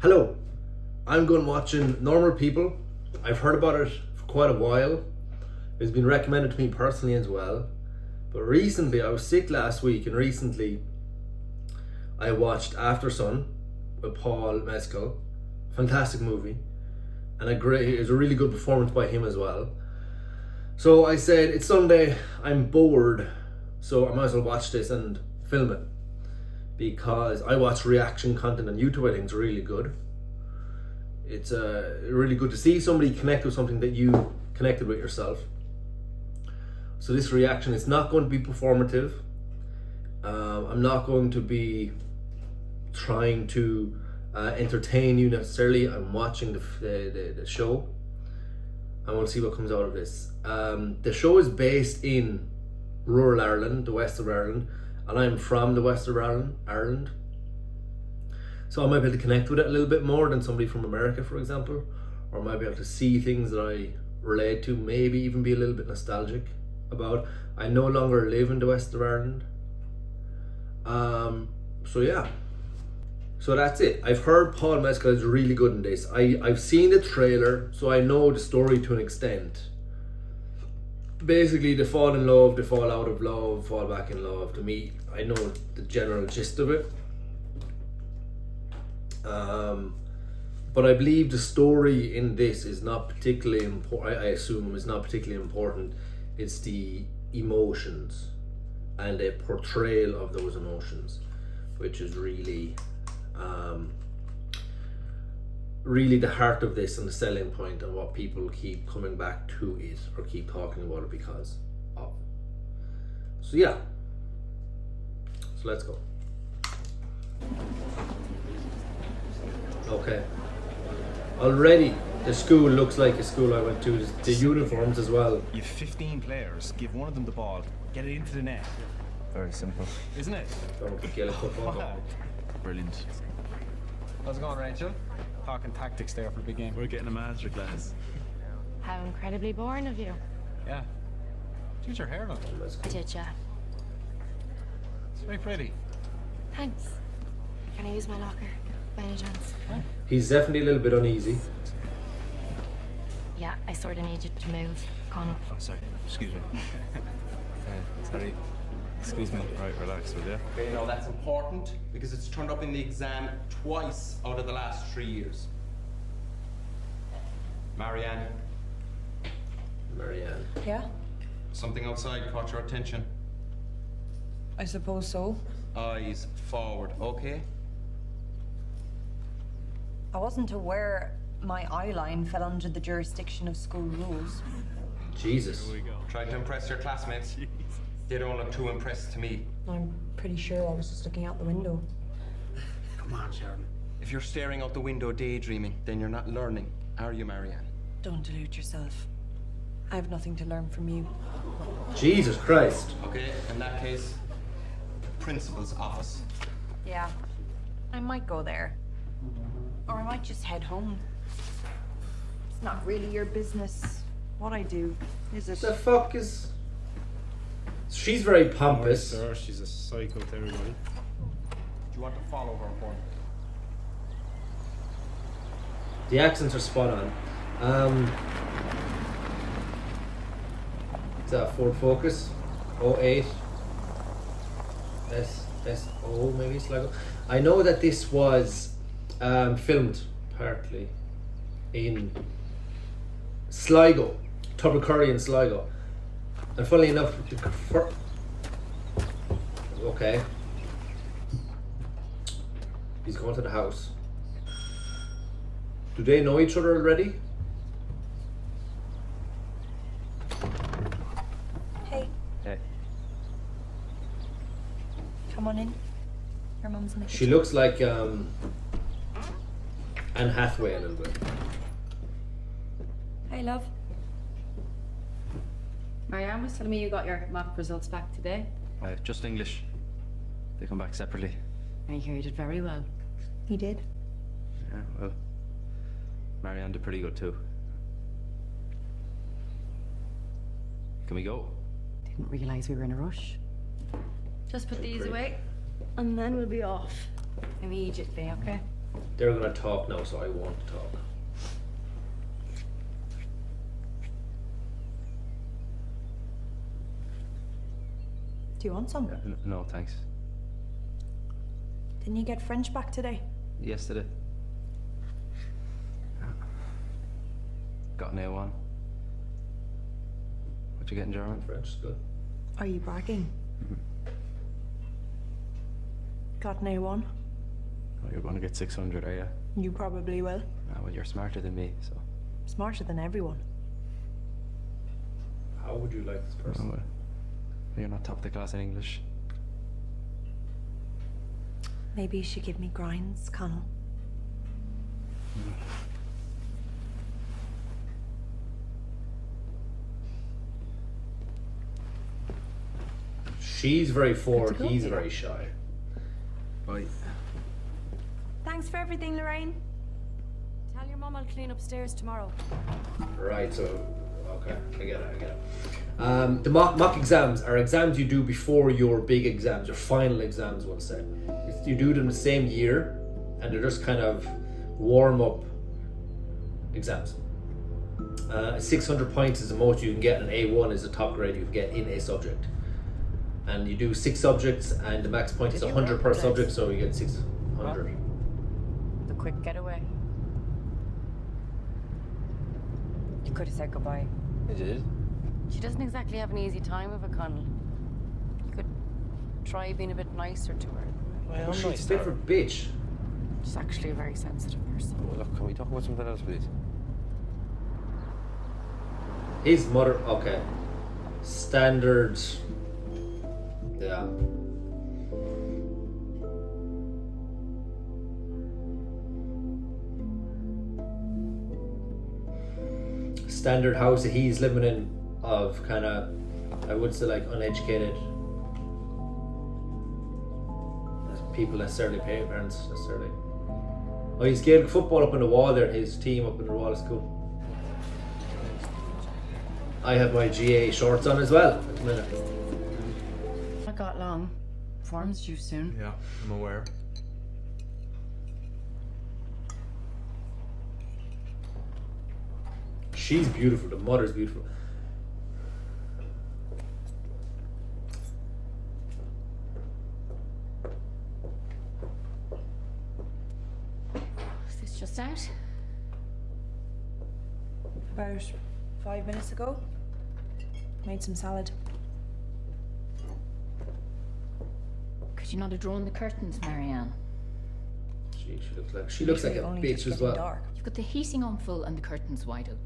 Hello, I'm going watching Normal People. I've heard about it for quite a while. It's been recommended to me personally as well. But recently, I was sick last week, and recently I watched Aftersun with Paul Mescal. Fantastic movie. And it was a really good performance by him as well. So I said, it's Sunday, I'm bored, so I might as well watch this and film it. Because I watch reaction content on YouTube. I think it's really good. It's really good to see somebody connect with something that you connected with yourself. So this reaction is not going to be performative. I'm not going to be trying to entertain you necessarily. I'm watching the show, and we'll see what comes out of this. The show is based in rural Ireland, the west of Ireland, and I'm from the west of Ireland. So I might be able to connect with it a little bit more than somebody from America, for example, or I might be able to see things that I relate to, maybe even be a little bit nostalgic about. I no longer live in the west of Ireland. So yeah. So that's it. I've heard Paul Mescal is really good in this. I've seen the trailer, so I know the story to an extent. Basically, they fall in love, they fall out of love, fall back in love. To me, I know the general gist of it. But I believe the story in this is not particularly important. I assume is not particularly important. It's the emotions and a portrayal of those emotions, which is really the heart of this and the selling point, and what people keep coming back to it or keep talking about it because of. So yeah. So let's go. Okay. Already, the school looks like a school I went to. The uniforms as well. You've 15 players. Give one of them the ball. Get it into the net. Very simple. Isn't it? Don't get a football. Brilliant. How's it going, Rachel? Talking tactics there for the big game. We're getting a masterclass. How incredibly boring of you. Yeah. Choose your hair, look. Did ya? It's very pretty. Thanks. Can I use my locker by any chance? He's definitely a little bit uneasy. Yeah, I sort of need you to move. Connell. Oh, sorry. Excuse me. Sorry. Excuse me. Right, relax, will you? Okay, now that's important because it's turned up in the exam twice out of the last 3 years. Marianne, Marianne. Yeah, something outside caught your attention. I suppose so. Eyes forward, okay? I wasn't aware my eye line fell under the jurisdiction of school rules. Jesus. Here we go. Try to impress your classmates. They don't look too impressed to me. I'm pretty sure I was just looking out the window. Come on, Sharon. If you're staring out the window daydreaming, then you're not learning, are you, Marianne? Don't delude yourself. I have nothing to learn from you. Jesus Christ. Okay, in that case, the principal's office. Yeah, I might go there. Or I might just head home. It's not really your business what I do, is it? The fuck is... She's very Sorry, pompous. sir, she's a psycho to everybody. Do you want to follow her for me? The accents are spot on. Is that Ford Focus? 08. SO maybe, Sligo. I know that this was filmed partly in Sligo, Tubbercurry in Sligo. And funnily enough, okay. He's going to the house. Do they know each other already? Hey. Hey. Come on in. Your mum's in the She kitchen. looks like Anne Hathaway a little bit. Hey, love. Marianne was telling me you got your mock results back today. Just English. They come back separately. I hear you did very well. He did. Yeah, well, Marianne did pretty good too. Can we go? Didn't realise we were in a rush. Just put these Great. away, and then we'll be off. Immediately, okay? They're gonna talk now, so I won't talk. Do you want some? No, thanks. Didn't you get French back today? Yesterday. Got an A1. What you get in German? French is good. Are you bragging? Got an A1? Oh, you're going to get 600, are you? You probably will. Ah, well, you're smarter than me, so. Smarter than everyone. How would you like this Oh, person? well. You're not top of the class in English. Maybe you should give me grinds, Connell. She's very forward, go. he's very shy. Bye. Thanks for everything, Lorraine. Tell your mum I'll clean upstairs tomorrow. Right, so, okay, I get it. The mock exams are exams you do before your big exams, your final exams, we'll say. You do them the same year, and they're just kind of warm-up exams. 600 points is the most you can get, and A1 is the top grade you can get in a subject. And you do 6 subjects, and the max point is Did you 100 work per with subject, this? so you get 600. The quick getaway. You could have said goodbye. You did? She doesn't exactly have an easy time of it, Connell. You could try being a bit nicer to her. Well, She's a different bitch. She's actually a very sensitive person. Well, look, can we talk about something else, please? His mother, okay. Standard. Yeah. Standard house that he's living in, of kind of, I would say, like uneducated people necessarily, parents necessarily. Oh, he's Gaelic football up on the wall there, his team up in the wall of school. I have my GA shorts on as well at the minute. Not got long. Form's due soon. Yeah, I'm aware. She's beautiful, the mother's beautiful. Is this just out? About 5 minutes ago. Made some salad. Could you not have drawn the curtains, Marianne? She looks like a Usually only bitch just as getting well. Dark. You've got the heating on full and the curtains wide open.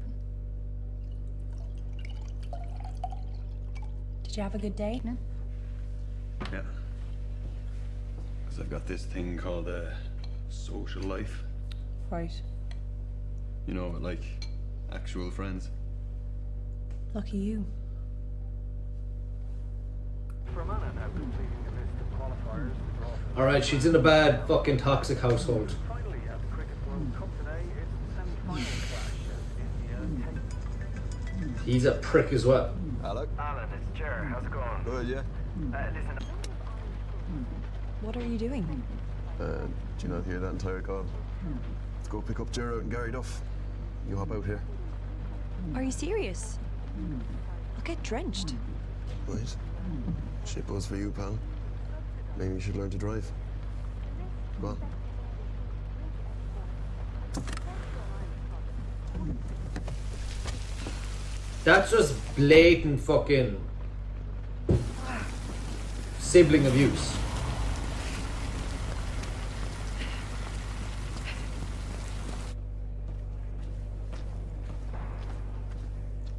Did you have a good day? No? Yeah. Because I've got this thing called social life. Right. You know, like actual friends. Lucky you. Alright, she's in a bad fucking toxic household. He's a prick as well. Hello. Alan, it's Ger. How's it going? Good, yeah. Listen. What are you doing? Do you not hear that entire call? Let's go pick up Ger out in Gary Duff. You hop out here. Are you serious? I'll get drenched. Right. Shit buzz for you, pal. Maybe you should learn to drive. Go on. That's just blatant fucking sibling abuse.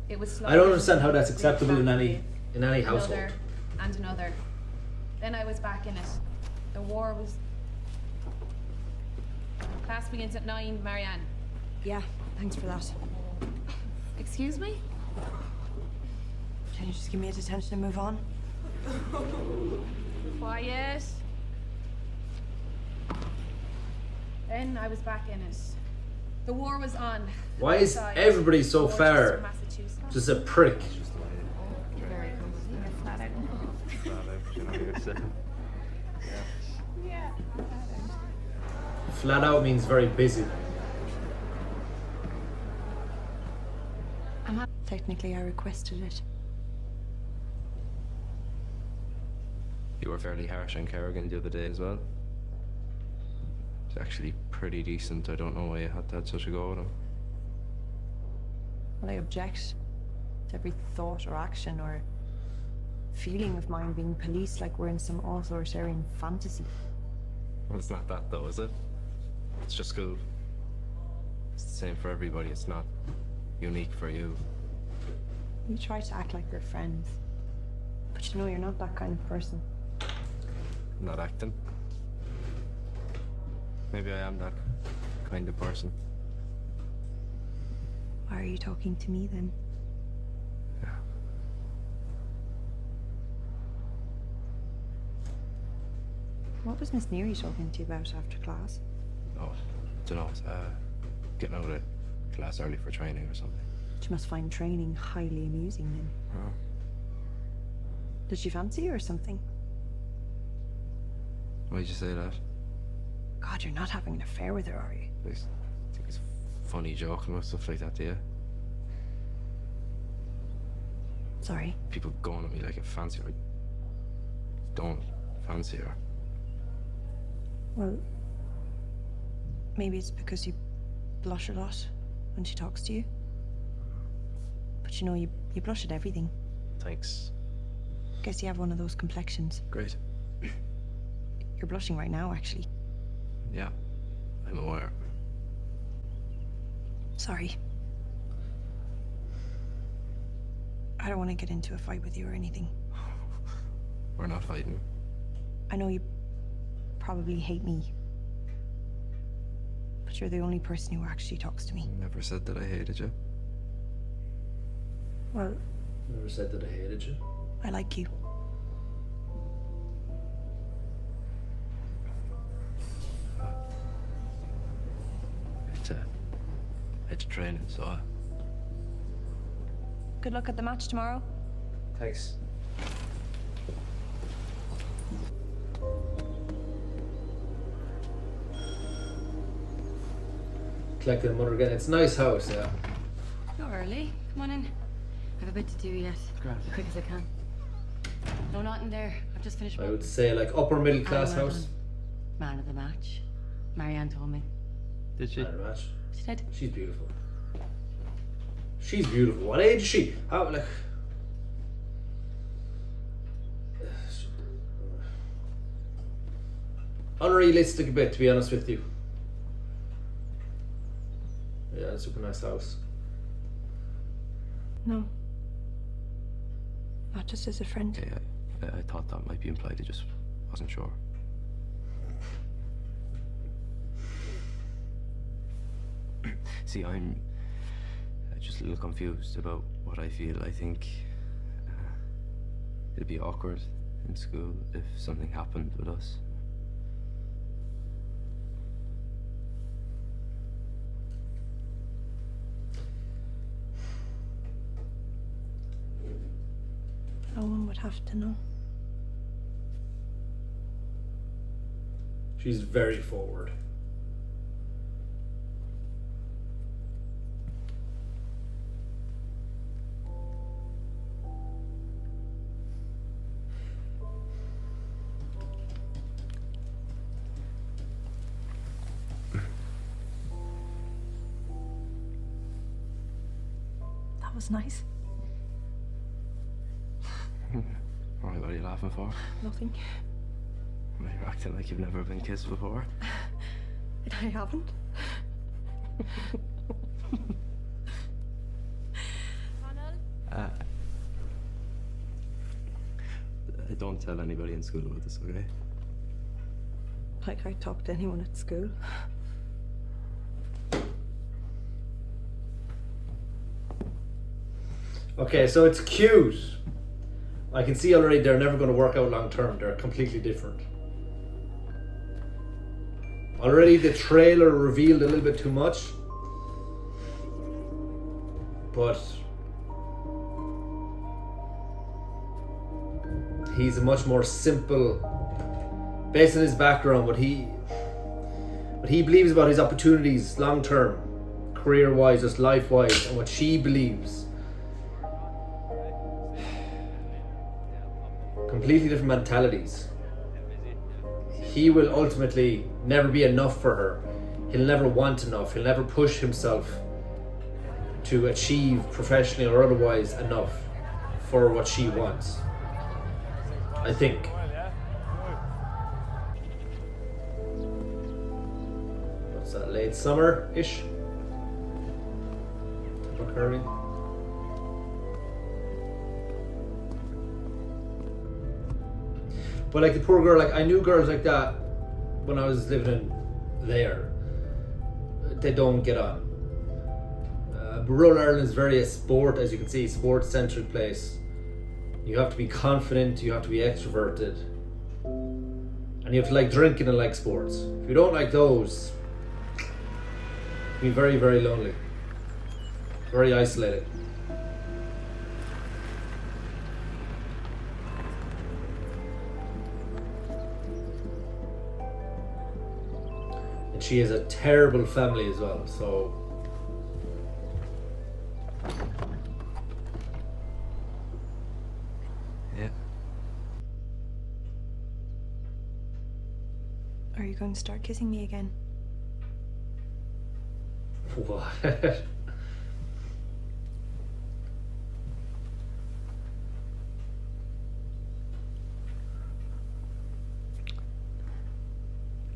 It was slow. I don't understand how that's acceptable in any household. Another and another. Then I was back in it. The war was. Class begins at 9, Marianne. Yeah, thanks for that. Excuse me? Can you just give me a detention and move on? Quiet. Then I was back in it. The war was on. Why is Outside. everybody so Worcester, fair? Massachusetts. Just a prick. Very flat out. Flat out means very busy. Technically, I requested it. You were fairly harsh on Kerrigan the other day as well. He's actually pretty decent. I don't know why you had to have such a go at him. Well, I object to every thought or action or feeling of mine being policed like we're in some authoritarian fantasy. Well, it's not that though, is it? It's just school. It's the same for everybody. It's not unique for you. You try to act like we're friends, but you know you're not that kind of person. I'm not acting. Maybe I am that kind of person. Why are you talking to me then? Yeah. What was Miss Neary talking to you about after class? Oh, don't know. Getting out of class early for training or something. She must find training highly amusing then. Oh. Did she fancy you or something? Why'd you say that? God, you're not having an affair with her, are you? I think it's funny joking about stuff like that, do you? Sorry. People going at me like I fancy her. I don't fancy her. Well, maybe it's because you blush a lot when she talks to you. But you know, you blush at everything. Thanks. Guess you have one of those complexions. Great. You're blushing right now, actually. Yeah, I'm aware. Sorry. I don't want to get into a fight with you or anything. We're not fighting. I know you probably hate me. But you're the only person who actually talks to me. Never said that I hated you. Well, Never said that I hated you. I like you. It's training, so Good luck at the match tomorrow. Thanks. Collected mother again. It's a nice house, yeah. Not early. Come on in. I have a bit to do yet. Grand. Quick as I can. No, not in there. I've just finished I work. would say like upper middle class well house. done. Man of the match. Marianne told me. Did she? Man of the match. She did. She's beautiful. She's beautiful. What age is she? How like? Unrealistic a bit, to be honest with you. Yeah, it's a super nice house. No. Not just as a friend. Okay, I thought that might be implied. I just wasn't sure. See, I'm just a little confused about what I feel. I think it'd be awkward in school if something happened with us. No one would have to know. She's very forward. That was nice. Why, what are you laughing for? Nothing. Well, you're acting like you've never been kissed before. I haven't. Don't tell anybody in school about this, okay? Like I talk to anyone at school. Okay, so it's cute. I can see already they're never going to work out long term. They're completely different. Already the trailer revealed a little bit too much. But he's a much more simple, based on his background, when what he believes about his opportunities long term, career wise, just life wise, and what she believes. Completely different mentalities. He will ultimately never be enough for her. He'll never want enough. He'll never push himself to achieve professionally or otherwise enough for what she wants, I think. What's that, late summer-ish? Occurring. But like the poor girl, like I knew girls like that when I was living in there. They don't get on. But rural Ireland is very a sport, as you can see, sports-centric place. You have to be confident, you have to be extroverted, and you have to like drinking and like sports. If you don't like those, you'll be very, very lonely, very isolated. And she has a terrible family as well, so Yeah. Are you going to start kissing me again? what?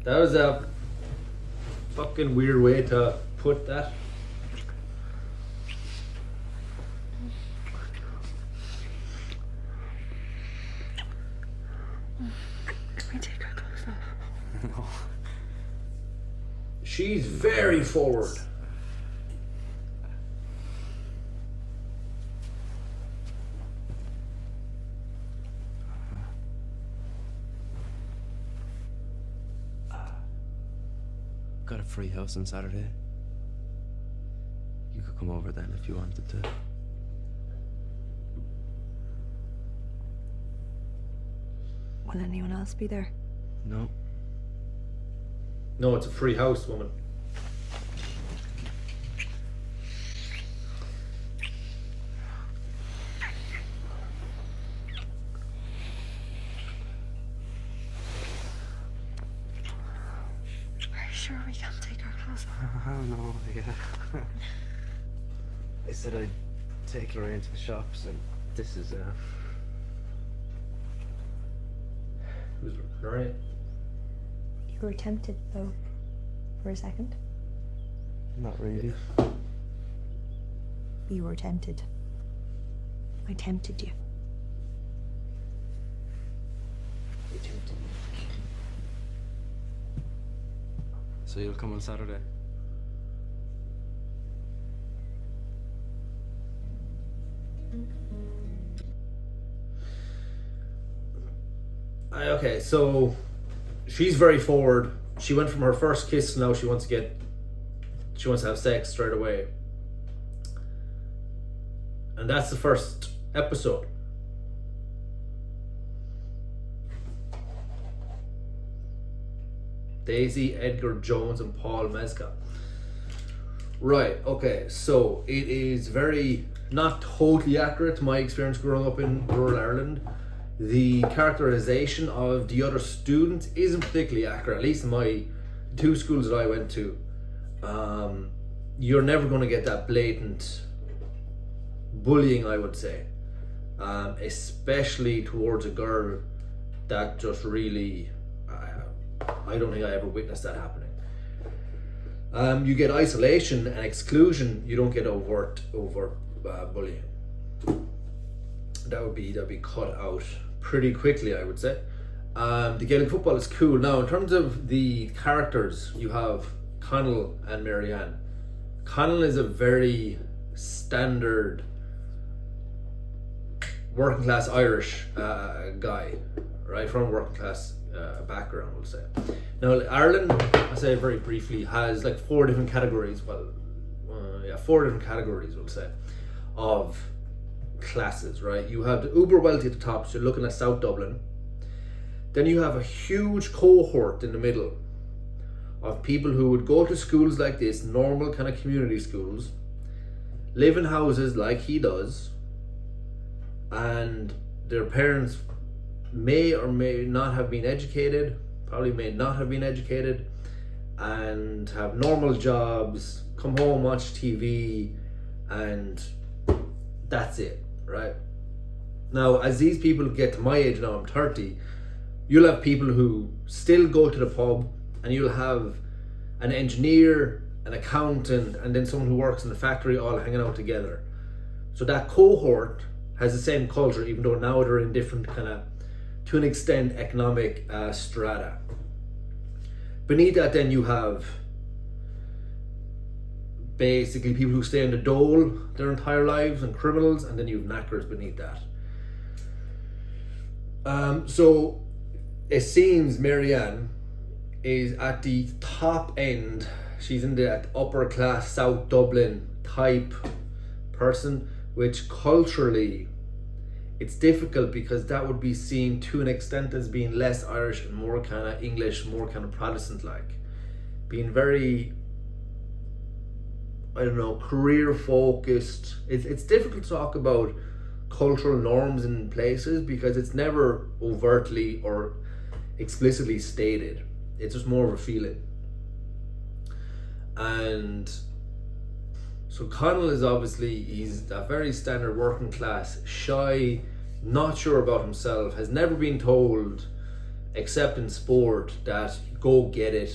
That was a fucking weird way to put that. Can we take our clothes off? No. She's very forward. Got a free house on Saturday. You could come over then if you wanted to. Will anyone else be there? No. No, it's a free house, woman. Are you sure we can't take our clothes off? Oh no, yeah. I said I'd take her into the shops, and this is Who's right? You were tempted, though, for a second. not really. You were tempted. I tempted you. So you'll come on Saturday? Okay, so she's very forward. She went from her first kiss to now she wants to have sex straight away. And that's the first episode. Daisy Edgar Jones and Paul Mescal. Right, okay, so it is very not totally accurate to my experience growing up in rural Ireland. The characterization of the other students isn't particularly accurate, at least in my two schools that I went to. You're never going to get that blatant bullying, I would say, especially towards a girl that just really, I don't think I ever witnessed that happening. You get isolation and exclusion. You don't get overt bullying. That'd be cut out pretty quickly, I would say. The Gaelic football is cool. Now, in terms of the characters, you have Connell and Marianne. Connell is a very standard working class Irish guy, right, from a working class background, we'll say. Now, Ireland, I'll say very briefly, has like four different categories. Four different categories, we'll say, of classes, right? You have the uber wealthy at the top, so you're looking at South Dublin. Then you have a huge cohort in the middle of people who would go to schools like this, normal kind of community schools, live in houses like he does, and their parents may or may not have been educated, probably may not have been educated, and have normal jobs, come home, watch TV, and that's it, right? Now, as these people get to my age now, I'm 30, you'll have people who still go to the pub, and you'll have an engineer, an accountant, and then someone who works in the factory all hanging out together. So that cohort has the same culture, even though now they're in different kind of, to an extent, economic strata. Beneath that, then you have basically people who stay in the dole their entire lives and criminals, and then you have knackers beneath that. So it seems Marianne is at the top end. She's in the upper class South Dublin type person, which culturally it's difficult because that would be seen to an extent as being less Irish and more kind of English, more kind of Protestant like. Being very, I don't know, career focused. It's difficult to talk about cultural norms in places because it's never overtly or explicitly stated. It's just more of a feeling. And so Connell is obviously, he's a very standard working class, shy, not sure about himself, has never been told, except in sport, that go get it,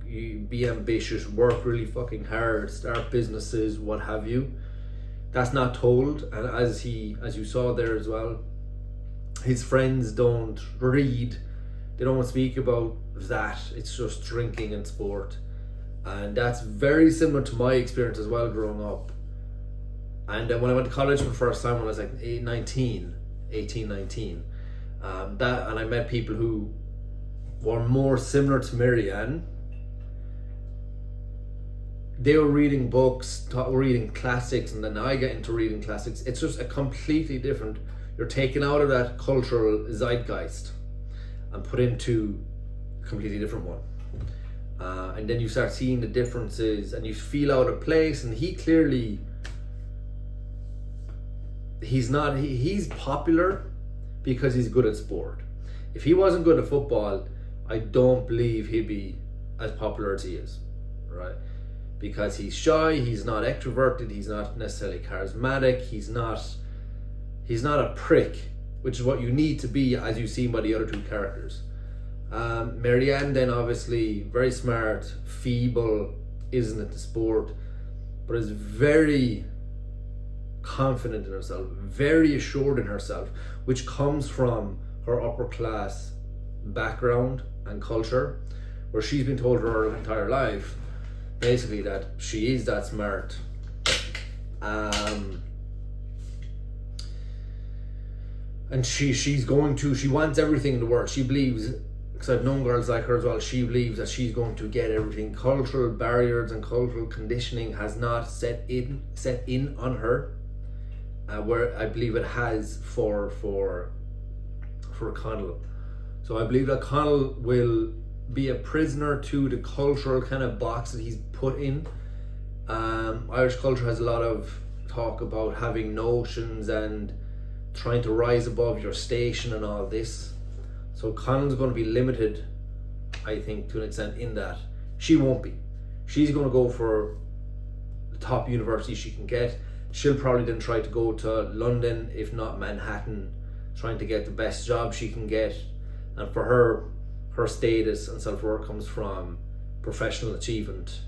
you be ambitious, work really fucking hard, start businesses, what have you. That's not told. And as you saw there as well, his friends don't read, they don't speak about that. It's just drinking and sport. And that's very similar to my experience as well growing up. And when I went to college for the first time when I was like 18, 19, and I met people who were more similar to Marianne. They were reading books, reading classics, and then I get into reading classics. It's just a completely different, you're taken out of that cultural zeitgeist and put into a completely different one. And then you start seeing the differences and you feel out of place, and he clearly, he's popular because he's good at sport. If he wasn't good at football, I don't believe he'd be as popular as he is, right? Because he's shy, he's not extroverted, he's not necessarily charismatic, he's not a prick, which is what you need to be, as you've seen by the other two characters. Marianne then obviously very smart, feeble, isn't it the sport, but is very confident in herself, very assured in herself, which comes from her upper class background and culture, where she's been told her entire life basically that she is that smart. And she wants everything in the world. She believes, because I've known girls like her as well, she believes that she's going to get everything. Cultural barriers and cultural conditioning has not set in on her, where I believe it has for Connell. So I believe that Connell will be a prisoner to the cultural kind of box that he's put in. Irish culture has a lot of talk about having notions and trying to rise above your station and all this. So Connell's going to be limited, I think, to an extent in that. She won't be. She's going to go for the top university she can get. She'll probably then try to go to London, if not Manhattan, trying to get the best job she can get. And for her status and self-worth comes from professional achievement,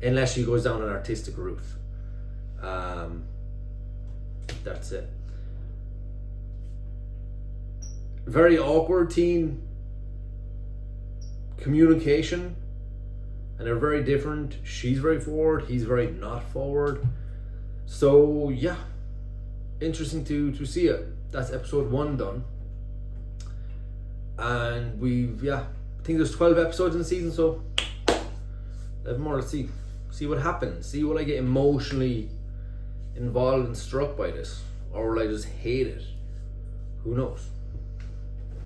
unless she goes down an artistic route. That's it. Very awkward teen communication, and they're very different. She's very forward, he's very not forward. So yeah, interesting to see it. That's episode 1 done. And I think there's 12 episodes in the season, so there's more. Let's see what happens. See, will I get emotionally involved and struck by this, or will I just hate it? Who knows?